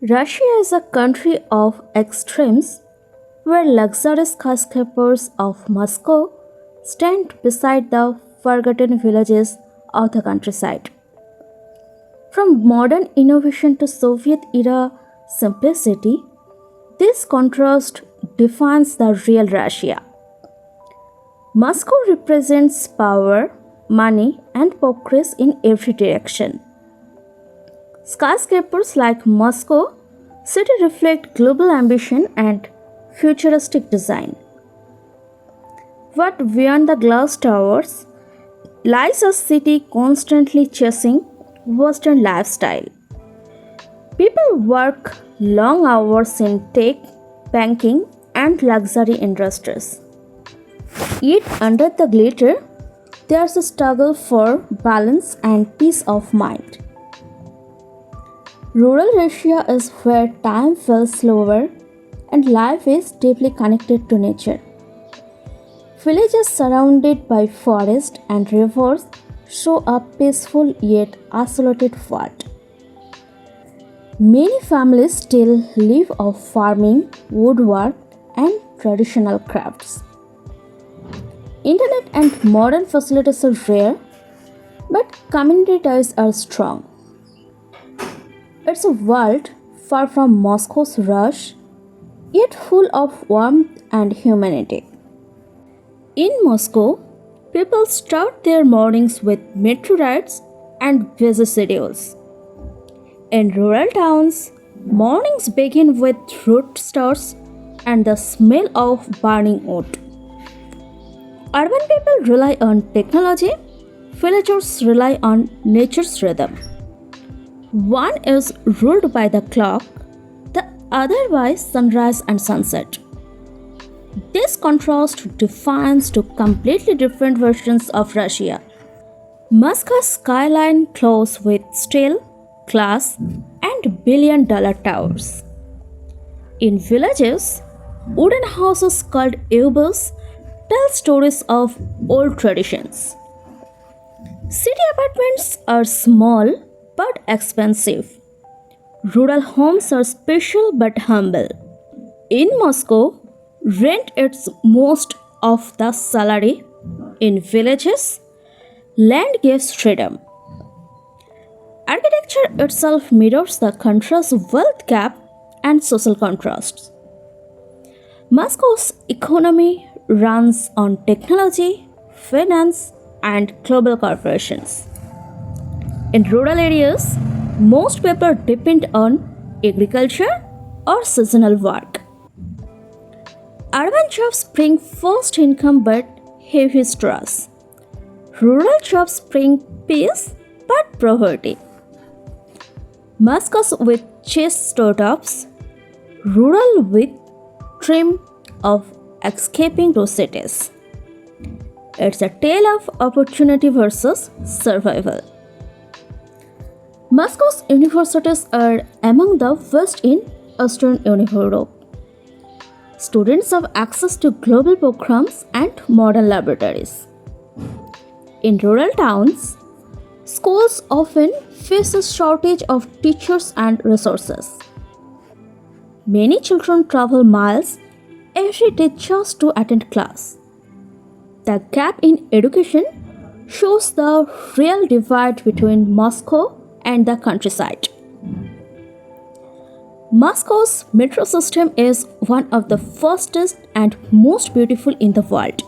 Russia is a country of extremes where luxurious skyscrapers of Moscow stand beside the forgotten villages of the countryside. From modern innovation to Soviet era simplicity, this contrast defines the real Russia. Moscow represents power, money, and progress in every direction. Skyscrapers like Moscow City reflect global ambition and futuristic design. But beyond the glass towers lies a city constantly chasing Western lifestyle. People work long hours in tech, banking, and luxury industries. Yet, under the glitter, there's a struggle for balance and peace of mind. Rural Russia is where time feels slower and life is deeply connected to nature. Villages surrounded by forests and rivers show a peaceful yet isolated world. Many families still live off farming, woodwork, and traditional crafts. Internet and modern facilities are rare, but community ties are strong. It's a world far from Moscow's rush, yet full of warmth and humanity. In Moscow, people start their mornings with metro rides and busy schedules. In rural towns, mornings begin with root stores and the smell of burning wood. Urban people rely on technology, villagers rely on nature's rhythm. One is ruled by the clock, the other by sunrise and sunset. This contrast defines two completely different versions of Russia. Moscow's skyline glows with steel, glass, and billion-dollar towers. In villages, wooden houses called ubas tell stories of old traditions. City apartments are small but expensive. Rural homes are special but humble. In Moscow, rent is most of the salary. In villages, land gives freedom. Architecture itself mirrors the country's wealth gap and social contrasts. Moscow's economy runs on technology, finance, and global corporations. In rural areas, most people depend on agriculture or seasonal work. Urban jobs bring first income but heavy stress. Rural jobs bring peace but poverty. Moscow with chess startups, rural with dream of escaping to cities. It's a tale of opportunity versus survival. Moscow's universities are among the best in Eastern Europe. Students have access to global programs and modern laboratories. In rural towns, schools often face a shortage of teachers and resources. Many children travel miles every day just to attend class. The gap in education shows the real divide between Moscow and the countryside. Moscow's metro system is one of the fastest and most beautiful in the world.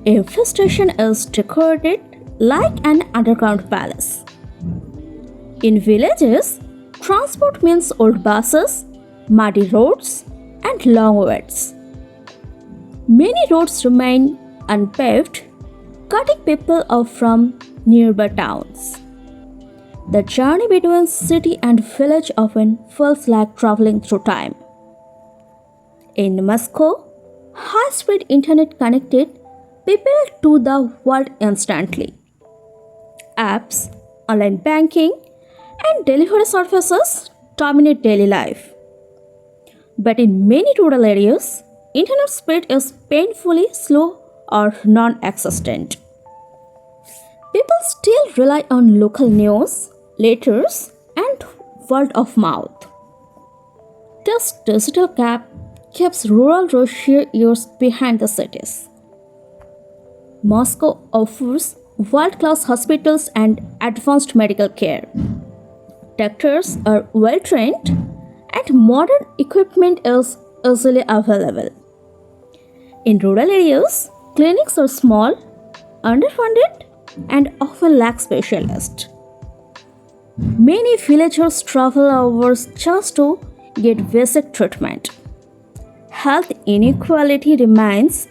Every station is decorated like an underground palace. In villages, transport means old buses, muddy roads, and long waits. Many roads remain unpaved, cutting people off from nearby towns. The journey between city and village often feels like traveling through time. In Moscow, high-speed internet connected people to the world instantly. Apps, online banking, and delivery services dominate daily life. But in many rural areas, internet speed is painfully slow or non-existent. People still rely on local news, letters, and word of mouth. This digital gap keeps rural Russia years behind the cities. Moscow offers world class hospitals and advanced medical care. Doctors are well trained and modern equipment is easily available. In rural areas, clinics are small, underfunded, and often lack specialists. Many villagers travel hours just to get basic treatment. Health inequality remains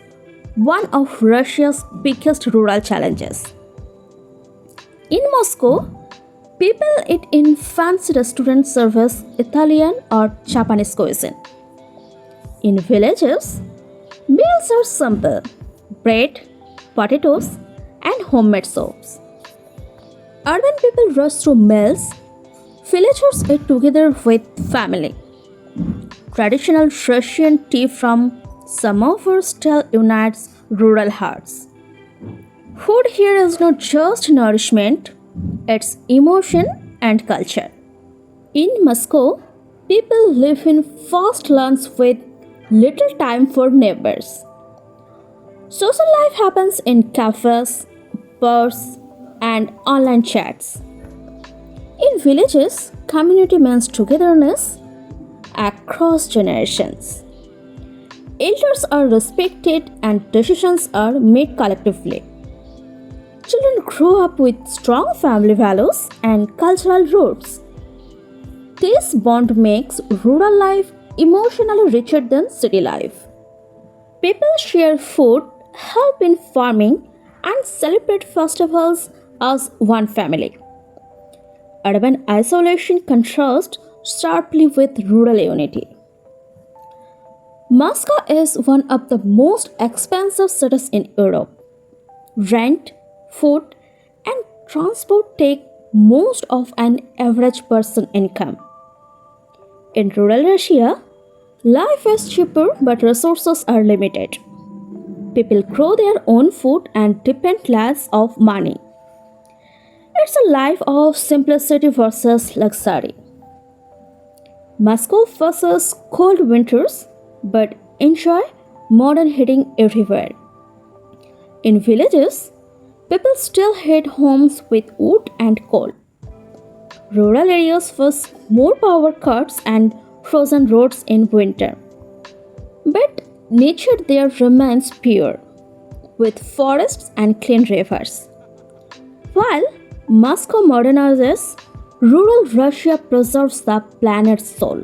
one of Russia's biggest rural challenges. In Moscow, people eat in fancy restaurants service Italian or Japanese cuisine. In villages, meals are simple bread, potatoes, and homemade soups. Urban people rush through meals, villagers eat together with family. Traditional Russian tea from samovar still unites rural hearts. Food here is not just nourishment, it's emotion and culture. In Moscow, people live in fast lives with little time for neighbors. Social life happens in cafes, bars, and online chats. In villages, community means togetherness across generations. Elders are respected and decisions are made collectively. Children grow up with strong family values and cultural roots. This bond makes rural life emotionally richer than city life. People share food, help in farming, and celebrate festivals as one family. Urban isolation contrasts sharply with rural unity. Moscow is one of the most expensive cities in Europe. Rent, food, and transport take most of an average person's income. In rural Russia, life is cheaper but resources are limited. People grow their own food and depend less of money. It's a life of simplicity versus luxury. Moscow faces cold winters but enjoy modern heating everywhere. In villages, people still heat homes with wood and coal. Rural areas face more power cuts and frozen roads in winter. But nature there remains pure, with forests and clean rivers. While Moscow modernizes, rural Russia preserves the planet's soul.